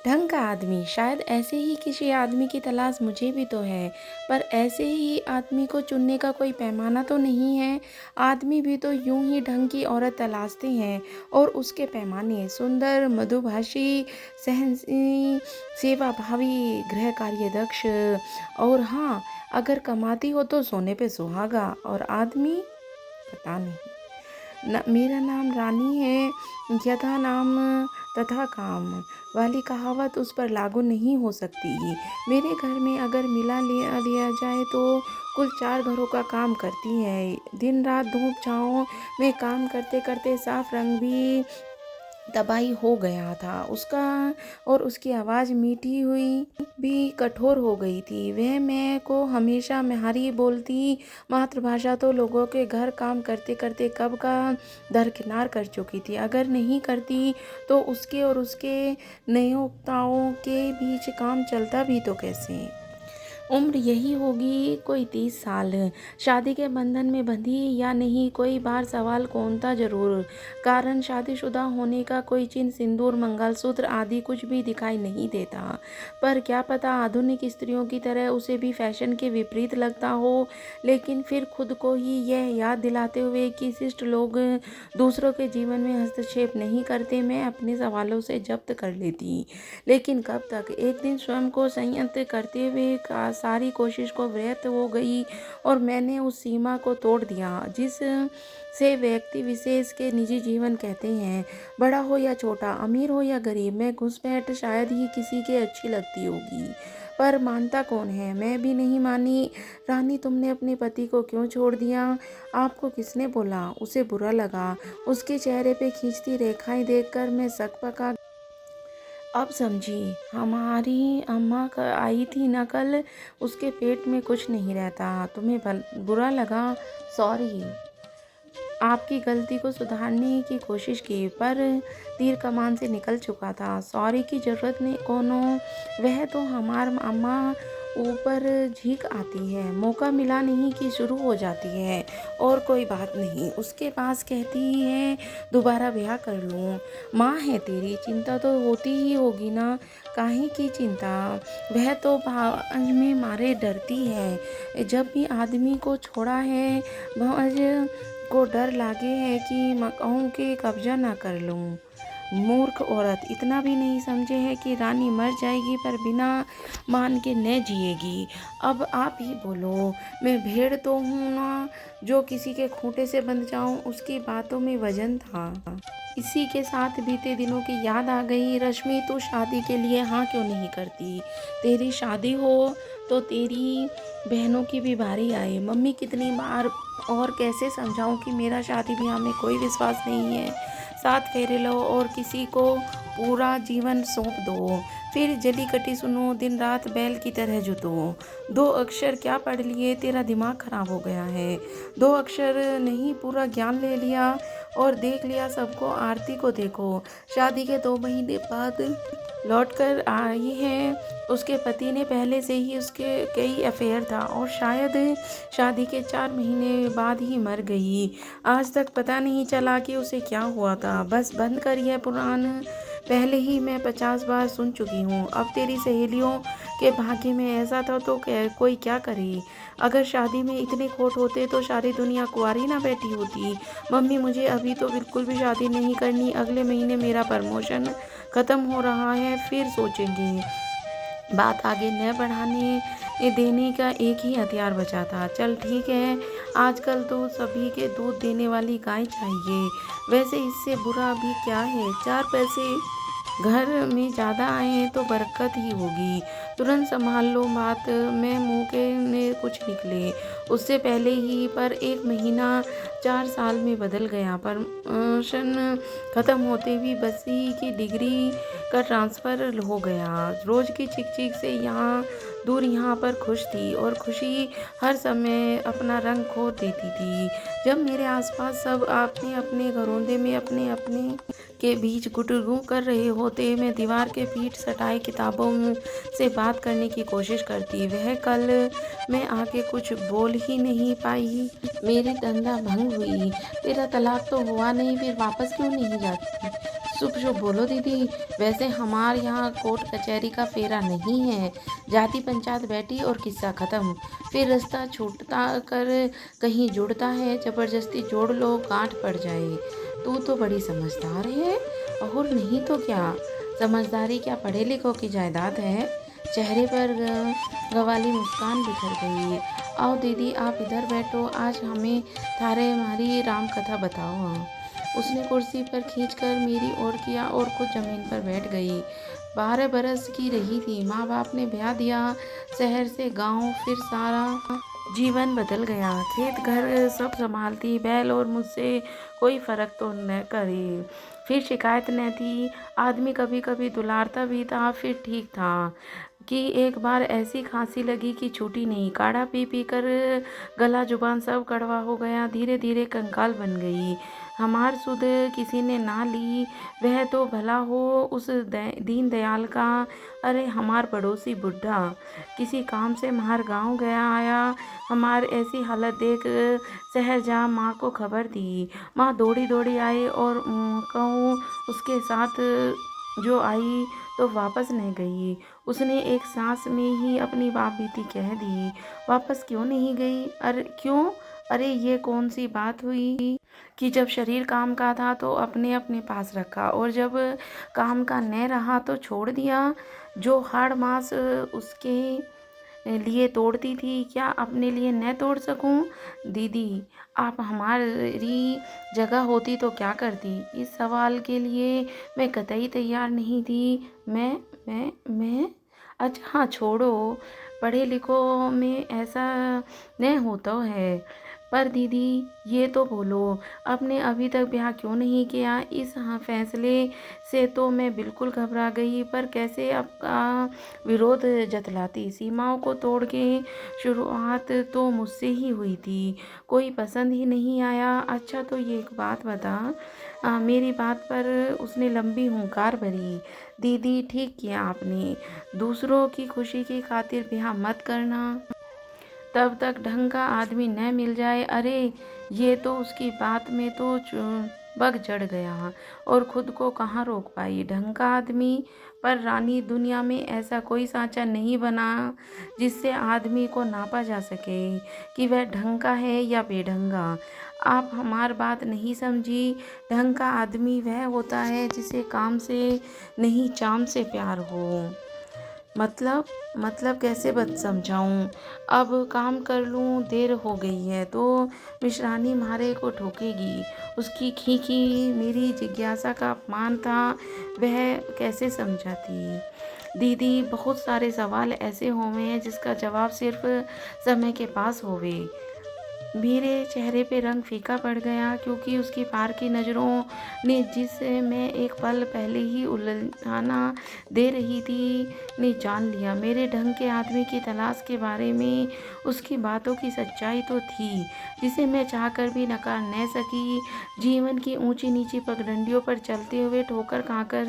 ढंग का आदमी, शायद ऐसे ही किसी आदमी की तलाश मुझे भी तो है, पर ऐसे ही आदमी को चुनने का कोई पैमाना तो नहीं है। आदमी भी तो यूं ही ढंग की औरत तलाशते हैं और उसके पैमाने सुंदर, मृदुभाषी, सहनशील, सेवाभावी, गृह कार्यदक्ष और हाँ, अगर कमाती हो तो सोने पे सुहागा। और आदमी पता नहीं। मेरा नाम रानी है, यथा नाम तथा काम वाली कहावत उस पर लागू नहीं हो सकती। मेरे घर में अगर मिला लिया लिया जाए तो कुल 4 घरों का काम करती है। दिन रात धूप छाँव में काम करते करते साफ रंग भी तबाही हो गया था उसका, और उसकी आवाज़ मीठी हुई भी कठोर हो गई थी। वह मैं को हमेशा म्हारी बोलती। मातृभाषा तो लोगों के घर काम करते करते कब का दरकिनार कर चुकी थी। अगर नहीं करती तो उसके और उसके नियोक्ताओं के बीच काम चलता भी तो कैसे। उम्र यही होगी कोई 30 साल। शादी के बंधन में बंधी या नहीं, कोई बार सवाल कौनता जरूर। कारण शादीशुदा होने का कोई चिन्ह, सिंदूर, मंगलसूत्र आदि कुछ भी दिखाई नहीं देता। पर क्या पता आधुनिक स्त्रियों की तरह उसे भी फैशन के विपरीत लगता हो। लेकिन फिर खुद को ही यह याद दिलाते हुए कि शिष्ट लोग दूसरों के जीवन में हस्तक्षेप नहीं करते, मैं अपने सवालों से जब्त कर लेती। लेकिन कब तक। एक दिन स्वयं को संयत करते हुए सारी कोशिश को व्यर्थ हो गई और मैंने उस सीमा को तोड़ दिया जिस से व्यक्ति विशेष के निजी जीवन कहते हैं। बड़ा हो या छोटा, अमीर हो या गरीब, मैं घुसपैठ शायद ही किसी के अच्छी लगती होगी, पर मानता कौन है। मैं भी नहीं मानी। रानी, तुमने अपने पति को क्यों छोड़ दिया? आपको किसने बोला? उसे बुरा लगा। उसके चेहरे पे खींचती रेखाएं देखकर मैं सकपका। अब समझी, हमारी अम्मा आई थी ना कल, उसके पेट में कुछ नहीं रहता। तुम्हें बुरा लगा? सॉरी। आपकी गलती को सुधारने की कोशिश की, पर तीर कमान से निकल चुका था। सॉरी की जरूरत नहीं कोनो, वह तो हमार अम्मा ऊपर झींक आती है, मौका मिला नहीं कि शुरू हो जाती है। और कोई बात नहीं, उसके पास कहती ही है दोबारा ब्याह कर लूँ। माँ है तेरी, चिंता तो होती ही होगी ना। काहे की चिंता? वह तो भावज में मारे डरती है। जब भी आदमी को छोड़ा है, भावज को डर लागे है कि मकाऊ के कब्जा ना कर लूँ। मूर्ख औरत, इतना भी नहीं समझे है कि रानी मर जाएगी पर बिना मान के न जिएगी। अब आप ही बोलो। मैं भेड़ तो हूँ ना जो किसी के खूंटे से बंध जाऊं। उसकी बातों में वजन था। इसी के साथ बीते दिनों की याद आ गई। रश्मि, तू शादी के लिए हाँ क्यों नहीं करती? तेरी शादी हो तो तेरी बहनों की भी बारी आए। मम्मी कितनी बार और कैसे समझाऊं कि मेरा शादी ब्याह में कोई विश्वास नहीं है। 7 फेरे लो और किसी को पूरा जीवन सौंप दो, फिर जली कटी सुनो, दिन रात बैल की तरह जुतो। 2 अक्षर क्या पढ़ लिए? तेरा दिमाग खराब हो गया है। 2 अक्षर नहीं, पूरा ज्ञान ले लिया और देख लिया सबको। आरती को देखो, शादी के 2 महीने बाद लौटकर आई है। उसके पति ने पहले से ही उसके कई अफेयर था और शायद शादी के 4 महीने बाद ही मर गई। आज तक पता नहीं चला कि उसे क्या हुआ था। बस बंद कर यह पुराण, पहले ही मैं 50 बार सुन चुकी हूँ। अब तेरी सहेलियों के भाग्य में ऐसा था तो कोई क्या करे। अगर शादी में इतने खोट होते तो सारी दुनिया कुंवारी ना बैठी होती। मम्मी, मुझे अभी तो बिल्कुल भी शादी नहीं करनी। अगले महीने मेरा प्रमोशन ख़त्म हो रहा है, फिर सोचेंगे। बात आगे न बढ़ाने देने का एक ही हथियार बचा था। चल ठीक है, आजकल तो सभी के दूध देने वाली गाय चाहिए। वैसे इससे बुरा भी क्या है, 4 पैसे घर में ज़्यादा आए तो बरकत ही होगी। तुरंत संभाल लो बात, मैं मुँह के में कुछ निकले उससे पहले ही। पर 1 महीना 4 साल में बदल गया। प्रमोशन ख़त्म होते ही बसी की डिग्री का ट्रांसफ़र हो गया। रोज़ की चिक चिक से यहाँ दूर यहाँ पर खुश थी और खुशी हर समय अपना रंग खो देती थी। जब मेरे आसपास सब अपने अपने घरौंदे में अपने अपने के बीच गुटगु कर रहे होते, मैं दीवार के पीठ सटाए किताबों से बात करने की कोशिश करती। वह कल मैं आके कुछ बोल ही नहीं पाई। मेरी तंद्रा भंग हुई। तेरा तलाक तो हुआ नहीं, फिर वापस क्यों नहीं जाती? शुभ शुभ बोलो दीदी। वैसे हमारे यहाँ कोर्ट कचहरी का फेरा नहीं है। जाति पंचायत बैठी और किस्सा खत्म। फिर रास्ता छूटता कर कहीं जुड़ता है, जबरदस्ती जोड़ लो गांठ पड़ जाए। तू तो बड़ी समझदार है। और नहीं तो क्या। समझदारी क्या पढ़े लिखों की जायदाद है। चेहरे पर गवाली मुस्कान बिखर गई। आओ दीदी आप इधर बैठो, आज हमें थारे हमारी राम कथा बताओ। उसने कुर्सी पर खींचकर मेरी ओर किया और खुद जमीन पर बैठ गई। 12 बरस की रही थी, माँ बाप ने ब्याह दिया, शहर से गांव, फिर सारा जीवन बदल गया। खेत घर सब संभालती, बैल और मुझसे कोई फर्क तो न करे। फिर शिकायत न थी। आदमी कभी कभी दुलारता भी था, फिर ठीक था कि एक बार ऐसी खांसी लगी कि छूटी नहीं। काढ़ा पी पी कर गला जुबान सब कड़वा हो गया। धीरे धीरे कंकाल बन गई। हमार सुध किसी ने ना ली। वह तो भला हो उस दीन दयाल का। अरे हमार पड़ोसी बुढ़ा किसी काम से हमार गांव गया आया। हमार ऐसी हालत देख शहर जा माँ को खबर दी। माँ दौड़ी दौड़ी आई और कहूँ उसके साथ जो आई तो वापस नहीं गई। उसने एक सांस में ही अपनी बात बीती कह दी। वापस क्यों नहीं गई? अरे क्यों? अरे ये कौन सी बात हुई कि जब शरीर काम का था तो अपने अपने पास रखा और जब काम का न रहा तो छोड़ दिया। जो हाड़ मांस उसके लिए तोड़ती थी, क्या अपने लिए न तोड़ सकूं? दीदी आप हमारी जगह होती तो क्या करती? इस सवाल के लिए मैं कतई तैयार नहीं थी। मैं अच्छा हाँ छोड़ो। पढ़े लिखों में ऐसा न होता है। पर दीदी ये तो बोलो, आपने अभी तक ब्याह क्यों नहीं किया? इस हाँ फैसले से तो मैं बिल्कुल घबरा गई। पर कैसे आपका विरोध जतलाती? सीमाओं को तोड़ के शुरुआत तो मुझसे ही हुई थी। कोई पसंद ही नहीं आया। अच्छा तो ये एक बात बता। मेरी बात पर उसने लंबी हुंकार भरी। दीदी ठीक किया आपने। दूसरों की खुशी की खातिर ब्याह मत करना, तब तक ढंग का आदमी न मिल जाए। अरे ये तो उसकी बात में तो बग चढ़ गया और खुद को कहाँ रोक पाई। ढंग का आदमी? पर रानी दुनिया में ऐसा कोई सांचा नहीं बना जिससे आदमी को नापा जा सके कि वह ढंग का है या बेढंगा। आप हमार बात नहीं समझी। ढंग का आदमी वह होता है जिसे काम से नहीं चाम से प्यार हो। मतलब कैसे बात समझाऊं? अब काम कर लूं, देर हो गई है तो मिश्रानी मारे को ठोकेगी। उसकी खींची मेरी जिज्ञासा का अपमान था। वह कैसे समझाती? दीदी बहुत सारे सवाल ऐसे होवे हैं जिसका जवाब सिर्फ समय के पास होवे। मेरे चेहरे पे रंग फीका पड़ गया क्योंकि उसकी पार की नज़रों ने जिसे मैं एक पल पहले ही उलझाना दे रही थी ने जान लिया। मेरे ढंग के आदमी की तलाश के बारे में उसकी बातों की सच्चाई तो थी जिसे मैं चाहकर भी नकार न सकी। जीवन की ऊंची नीची पगडंडियों पर चलते हुए ठोकर खाकर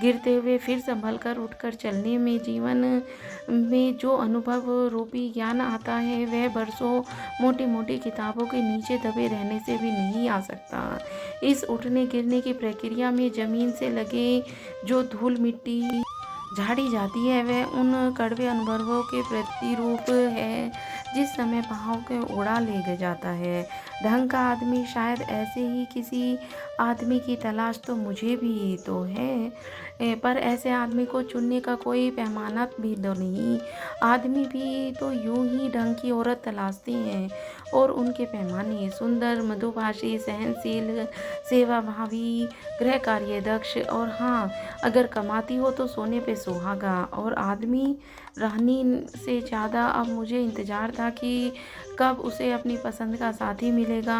गिरते हुए फिर संभल कर उठकर चलने में जीवन में जो अनुभव रूपी ज्ञान आता है वह बरसों मोटी मोटी किताबों के नीचे दबे रहने से भी नहीं आ सकता। इस उठने गिरने की प्रक्रिया में जमीन से लगे जो धूल मिट्टी झाड़ी जाती है वह उन कड़वे अनुभवों के प्रतिरूप है जिस समय बहाव के उड़ा ले जाता है। ढंग का आदमी शायद ऐसे ही किसी आदमी की तलाश तो मुझे भी तो है, पर ऐसे आदमी को चुनने का कोई पैमाना भी तो नहीं। आदमी भी तो यूं ही ढंग की औरत तलाशते हैं और उनके पैमाने सुंदर, मृदुभाषी, सहनशील, सेवाभावी, गृह कार्य दक्ष और हाँ अगर कमाती हो तो सोने पे सुहागा। और आदमी रानी से ज़्यादा अब मुझे इंतज़ार था कि कब उसे अपनी पसंद का साथी मिलेगा।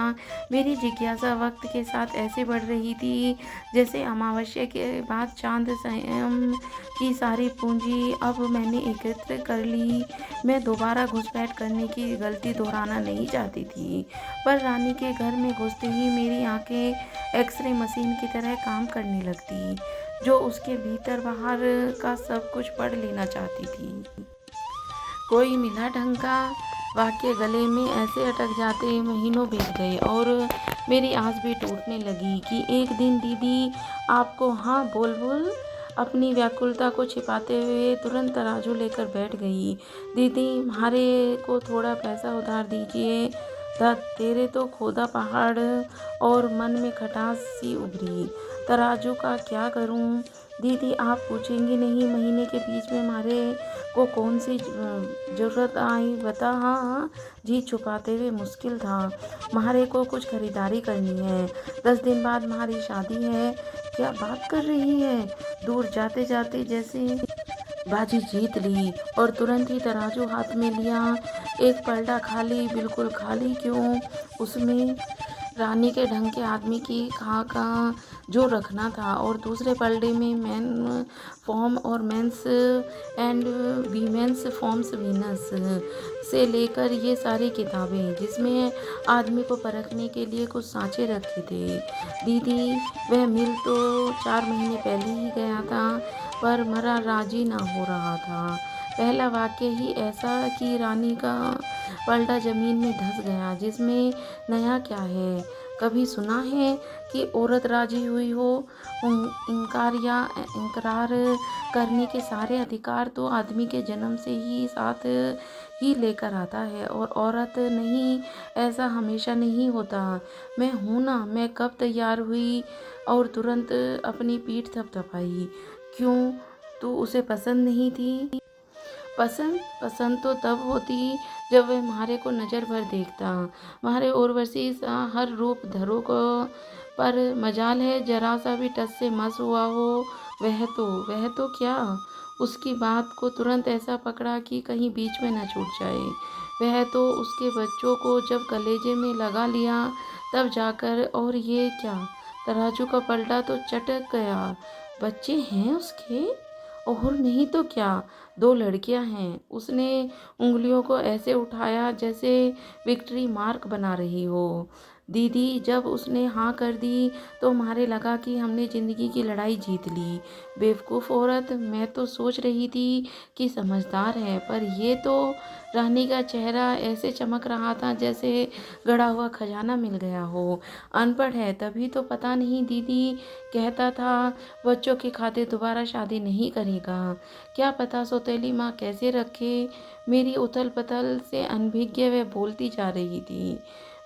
मेरी जिज्ञासा वक्त के साथ ऐसे बढ़ रही थी जैसे अमावस्या के बाद चांद संयम की सारी पूंजी अब मैंने एकत्र कर ली। मैं दोबारा घुसपैठ करने की गलती दोहराना नहीं चाहती थी, पर रानी के घर में घुसते ही मेरी आंखें एक्सरे मशीन की तरह काम करने लगती, जो उसके भीतर बाहर का सब कुछ पढ़ लेना चाहती थी। कोई मिला ढंग का? वाक्य गले में ऐसे अटक जाते, महीनों बीत गए और मेरी आस भी टूटने लगी कि एक दिन दीदी आपको हाँ बोल बोल अपनी व्याकुलता को छिपाते हुए तुरंत तराजू लेकर बैठ गई। दीदी हमारे को थोड़ा पैसा उधार दीजिए। तेरे तो खोदा पहाड़ और मन में खटास सी उभरी। तराजू का क्या करूं? दीदी आप पूछेंगी नहीं, महीने के बीच में हमारे को कौन सी ज़रूरत आई बता। हाँ हाँ, जी छुपाते हुए मुश्किल था। हमारे को कुछ खरीदारी करनी है। 10 दिन बाद हमारी शादी है। क्या बात कर रही है? दूर जाते जाते जैसे बाजी जीत ली और तुरंत ही तराजू हाथ में लिया। एक पलटा खाली, बिल्कुल खाली क्यों? उसमें रानी के ढंग के आदमी की खाका जो रखना था और दूसरे पलड़े में मैन फॉर्म और men's and women's forms Venus से लेकर ये सारी किताबें जिसमें आदमी को परखने के लिए कुछ सांचे रखे थे। दीदी वह मिल तो 4 महीने पहले ही गया था पर मरा राजी ना हो रहा था। पहला वाक्य ही ऐसा कि रानी का पलटा जमीन में धंस गया। जिसमें नया क्या है? कभी सुना है कि औरत राजी हुई हो? इनकार या इनकरार करने के सारे अधिकार तो आदमी के जन्म से ही साथ ही लेकर आता है और औरत नहीं, ऐसा हमेशा नहीं होता। मैं हूँ ना, मैं कब तैयार हुई और तुरंत अपनी पीठ थपथपाई। क्यों? तू उसे पसंद नहीं थी? पसंद पसंद तो तब होती जब वह म्हारे को नज़र भर देखता। म्हारे उर्वशी सा हर रूप धरो को पर मजाल है जरा सा भी टस से मस हुआ हो। वह तो क्या? उसकी बात को तुरंत ऐसा पकड़ा कि कहीं बीच में न छूट जाए। वह तो उसके बच्चों को जब कलेजे में लगा लिया तब जाकर। और ये क्या? तराजू का पलटा तो चटक गया। बच्चे हैं उसके? और नहीं तो क्या, 2 लड़कियां हैं। उसने उंगलियों को ऐसे उठाया जैसे विक्ट्री मार्क बना रही हो। दीदी जब उसने हाँ कर दी तो हमारे लगा कि हमने ज़िंदगी की लड़ाई जीत ली। बेवकूफ़ औरत, मैं तो सोच रही थी कि समझदार है, पर ये तो। रानी का चेहरा ऐसे चमक रहा था जैसे गड़ा हुआ खजाना मिल गया हो। अनपढ़ है तभी तो पता नहीं दीदी कहता था बच्चों के खातिर दोबारा शादी नहीं करेगा। क्या पता सौतेली माँ कैसे रखे। मेरी उथल पथल से अनभिज्ञ वह बोलती जा रही थी।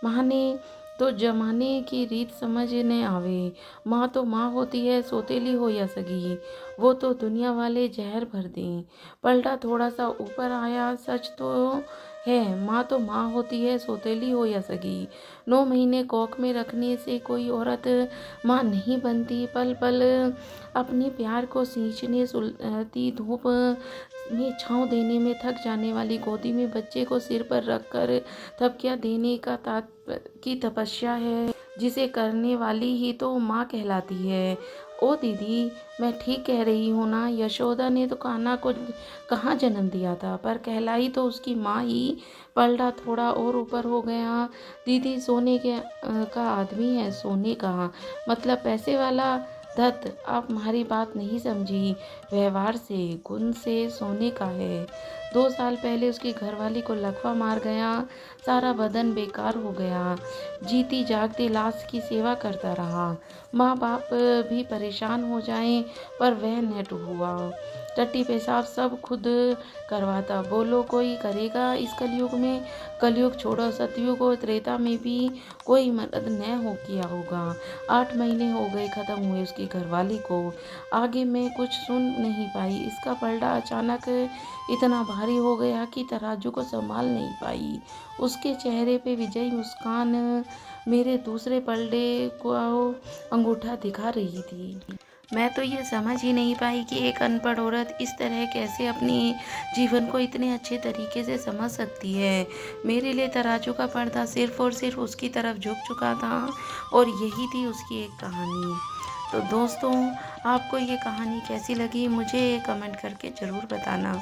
माँ ने तो जमाने की रीत समझ न आवे। माँ तो माँ होती है, सौतेली हो या सगी, वो तो दुनिया वाले जहर भर दें। पलटा थोड़ा सा ऊपर आया। सच तो है, माँ तो माँ होती है, सौतेली हो या सगी। 9 महीने कोख में रखने से कोई औरत माँ नहीं बनती। पल पल अपने प्यार को सींचने, सुलगती धूप में छाँव देने में थक जाने वाली गोदी में बच्चे को सिर पर रखकर थपकियाँ देने की तपस्या है जिसे करने वाली ही तो माँ कहलाती है। ओ दीदी, मैं ठीक कह रही हूँ ना? यशोदा ने तो कान्हा को कहाँ जन्म दिया था, पर कहलाई तो उसकी माँ ही। पलटा थोड़ा और ऊपर हो गया। दीदी सोने का आदमी है, सोने का मतलब पैसे वाला। धत, आप हमारी बात नहीं समझी। व्यवहार से, गुण से सोने का है। 2 साल पहले उसकी घरवाली को लकवा मार गया। सारा बदन बेकार हो गया। जीती जागती लाश की सेवा करता रहा। माँ बाप भी परेशान हो जाएं, पर वह न हुआ। टट्टी पेशाब सब खुद करवाता। बोलो कोई करेगा इस कलयुग में? कलयुग छोड़ो, सतयुग और त्रेता में भी कोई मदद न हो किया होगा। 8 महीने हो गए ख़त्म हुए उसकी घरवाली को। आगे मैं कुछ सुन नहीं पाई। इसका पलटा अचानक इतना भारी हो गया कि तराजू को संभाल नहीं पाई। उसके चेहरे पे विजयी मुस्कान मेरे दूसरे पलड़े को अंगूठा दिखा रही थी। मैं तो ये समझ ही नहीं पाई कि एक अनपढ़ औरत इस तरह कैसे अपने जीवन को इतने अच्छे तरीके से समझ सकती है। मेरे लिए तराजू का पर्दा सिर्फ और सिर्फ उसकी तरफ झुक चुका था और यही थी उसकी एक कहानी। तो दोस्तों, आपको ये कहानी कैसी लगी मुझे कमेंट करके ज़रूर बताना।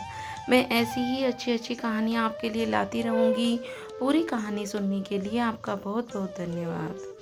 मैं ऐसी ही अच्छी अच्छी कहानियाँ आपके लिए लाती रहूँगी। पूरी कहानी सुनने के लिए आपका बहुत बहुत धन्यवाद।